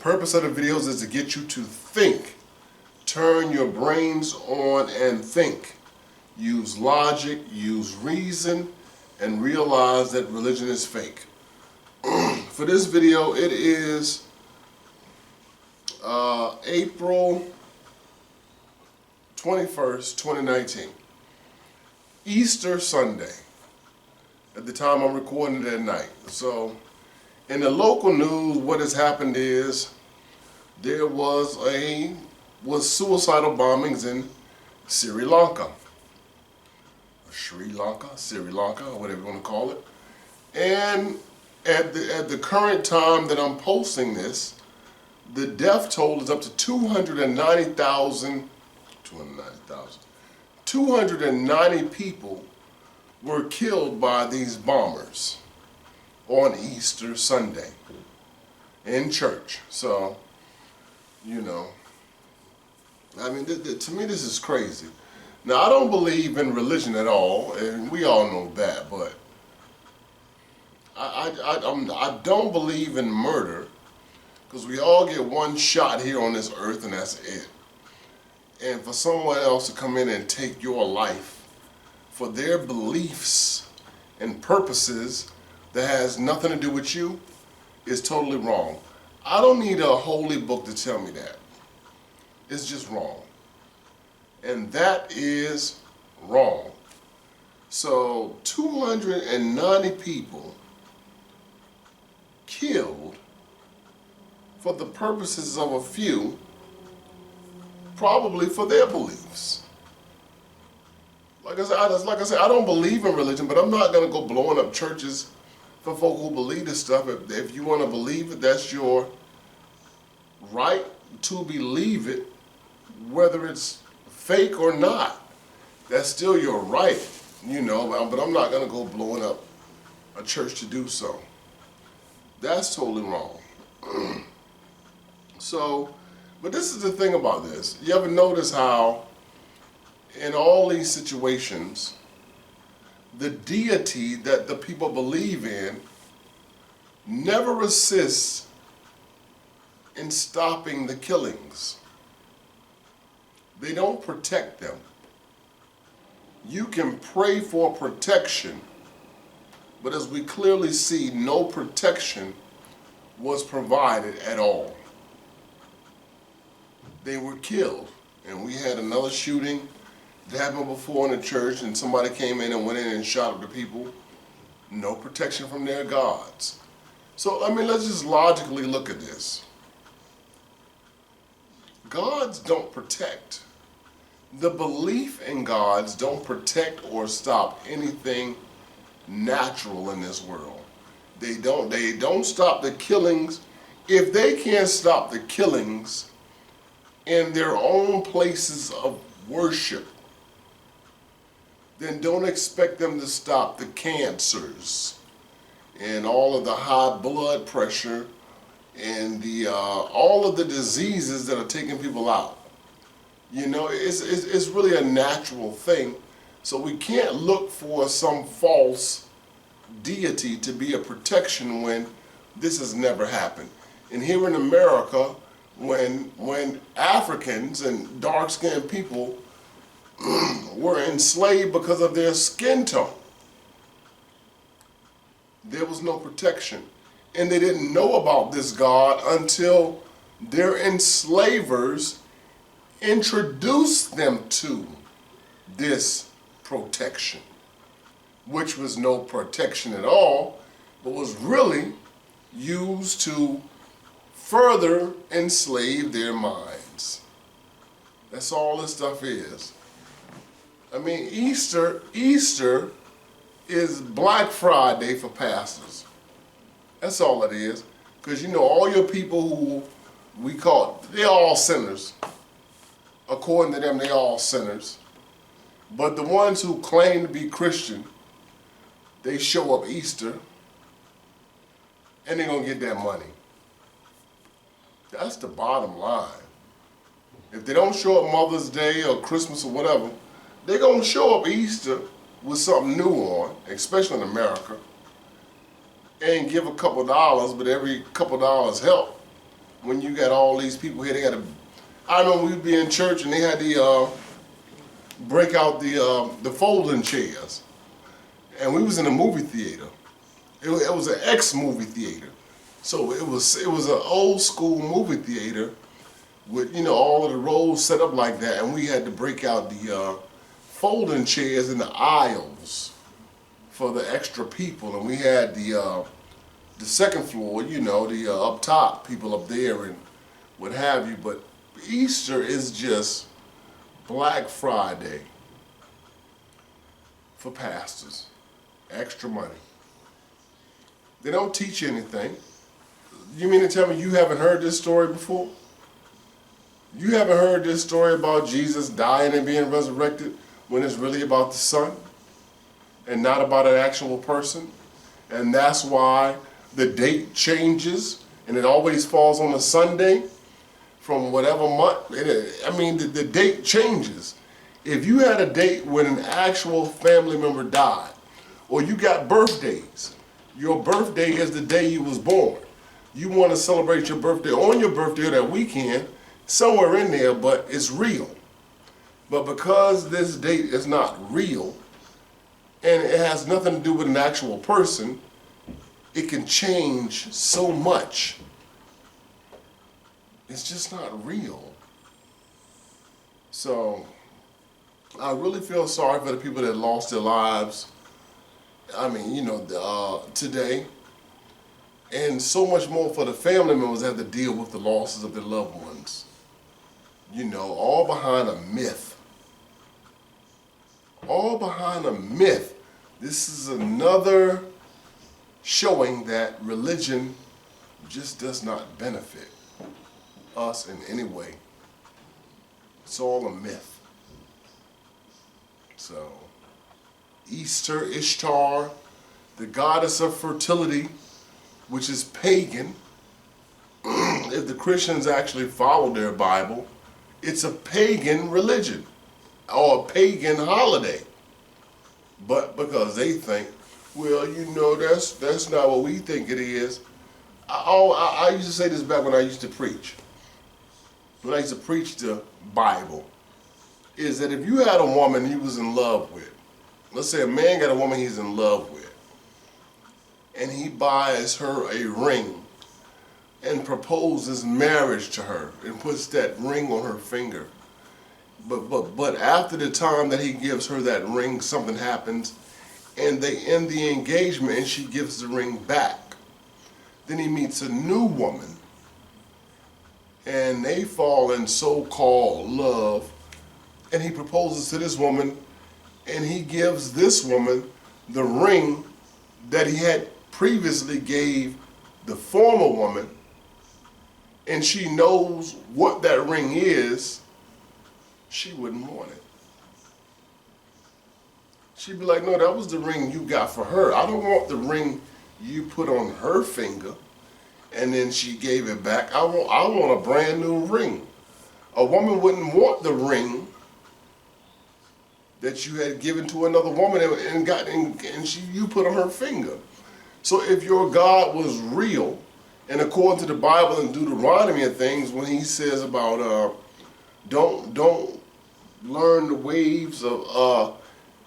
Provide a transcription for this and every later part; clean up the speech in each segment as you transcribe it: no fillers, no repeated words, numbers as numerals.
purpose of the videos is to get you to think. Turn your brains on and think. Use logic, use reason, and realize that religion is fake. For this video, it is April 21st, 2019. Easter Sunday, at the time I'm recording it at night. So, in the local news, what has happened is there was suicidal bombings in Sri Lanka, or whatever you want to call it. And at the current time that I'm posting this, the death toll is up to 290 people were killed by these bombers on Easter Sunday in church. So, you know, I mean, to me this is crazy. Now, I don't believe in religion at all, and we all know that, but I don't believe in murder, because we all get one shot here on this earth and that's it. And for someone else to come in and take your life for their beliefs and purposes that has nothing to do with you is totally wrong. I don't need a holy book to tell me that. It's just wrong. And that is wrong. So 290 people killed for the purposes of a few, probably for their beliefs. Like I said, I don't believe in religion, but I'm not going to go blowing up churches for folk who believe this stuff. If you want to believe it, that's your right to believe it, whether it's fake or not. That's still your right, you know, but I'm not going to go blowing up a church to do so. That's totally wrong. So, but this is the thing about this. You ever notice how in all these situations, the deity that the people believe in never assists in stopping the killings. They don't protect them. You can pray for protection, but as we clearly see, no protection was provided at all. They were killed. And we had another shooting that happened before in the church, and somebody came in and went in and shot up the people. No protection from their gods. So, I mean, let's just logically look at this. Gods don't protect. The belief in gods don't protect or stop anything natural in this world. They don't stop the killings. If they can't stop the killings in their own places of worship, then don't expect them to stop the cancers and all of the high blood pressure and all of the diseases that are taking people out. You know, it's really a natural thing. So we can't look for some false deity to be a protection when this has never happened. And here in America, when Africans and dark-skinned people were enslaved because of their skin tone, there was no protection. And they didn't know about this God until their enslavers introduced them to this protection, which was no protection at all, but was really used to further enslave their minds. That's all this stuff is. I mean, Easter is Black Friday for pastors. That's all it is. Because, you know, all your people who we call, they're all sinners. According to them, they're all sinners. But the ones who claim to be Christian, they show up Easter, and they're going to get that money. That's the bottom line. If they don't show up Mother's Day or Christmas or whatever, they're going to show up Easter with something new on, especially in America, and give a couple dollars, but every couple dollars help. when you got all these people here, they got to. I remember we'd be in church and they had to break out the folding chairs, and we was in a movie theater. It was an ex-movie theater, so it was an old school movie theater with all of the rows set up like that, and we had to break out the folding chairs in the aisles for the extra people, and we had the second floor, the up top people up there and what have you. But Easter is just Black Friday for pastors. Extra money. They don't teach you anything. You mean to tell me you haven't heard this story before? You haven't heard this story about Jesus dying and being resurrected when it's really about the Son and not about an actual person? And that's why the date changes and it always falls on a Sunday from whatever month. The date changes. If you had a date when an actual family member died, or you got birthdays, your birthday is the day you was born. You want to celebrate your birthday on your birthday or that weekend, somewhere in there, but it's real. But because this date is not real, and it has nothing to do with an actual person, it can change so much. It's just not real. So I really feel sorry for the people that lost their lives. Today. And so much more for the family members that have to deal with the losses of their loved ones. All behind a myth. All behind a myth. This is another showing that religion just does not benefit us in any way. It's all a myth. So, Easter, Ishtar, the goddess of fertility, which is pagan. If the Christians actually follow their Bible, it's a pagan religion or a pagan holiday. But because they think, well, that's not what we think it is. I used to say this back when I used to preach. When I used to preach the Bible, is that if you had a woman he was in love with, let's say a man got a woman he's in love with, and he buys her a ring and proposes marriage to her and puts that ring on her finger. But after the time that he gives her that ring, something happens and they end the engagement and she gives the ring back. Then he meets a new woman and they fall in so-called love, and he proposes to this woman and he gives this woman the ring that he had previously gave the former woman, and she knows what that ring is. She wouldn't want it. She'd be like, no, that was the ring you got for her. I don't want the ring you put on her finger and then she gave it back. I want a brand new ring. A woman wouldn't want the ring that you had given to another woman you put on her finger. So if your God was real, and according to the Bible and Deuteronomy and things, when he says about don't learn the waves of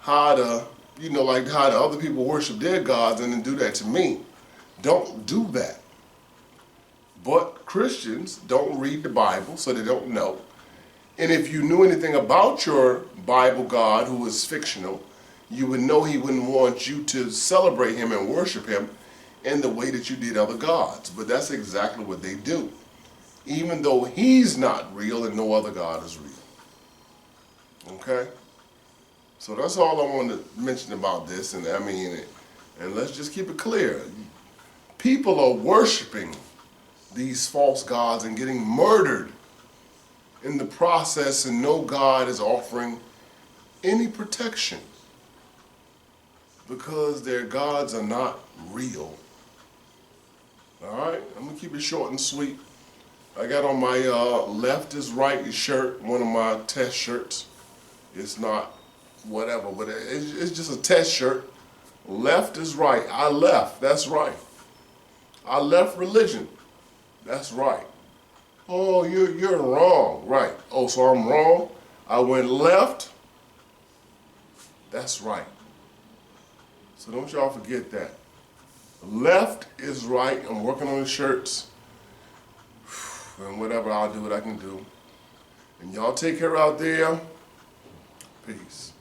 how to like how the other people worship their gods and then do that to me. Don't do that. But Christians don't read the Bible, so they don't know. And if you knew anything about your Bible God, who is fictional, you would know he wouldn't want you to celebrate him and worship him in the way that you did other gods. But that's exactly what they do. Even though he's not real and no other God is real. Okay? So that's all I wanted to mention about this. And and let's just keep it clear. People are worshiping these false gods and getting murdered in the process, and no God is offering any protection because their gods are not real. Alright, I'm going to keep it short and sweet. I got on my left is right shirt, one of my test shirts. It's not whatever, but it's just a test shirt. Left is right. I left, that's right. I left religion, that's right. Oh, you're wrong. Right. Oh, so I'm wrong? I went left? That's right. So don't y'all forget that. Left is right. I'm working on the shirts. And whatever, I'll do what I can do. And y'all take care out there. Peace.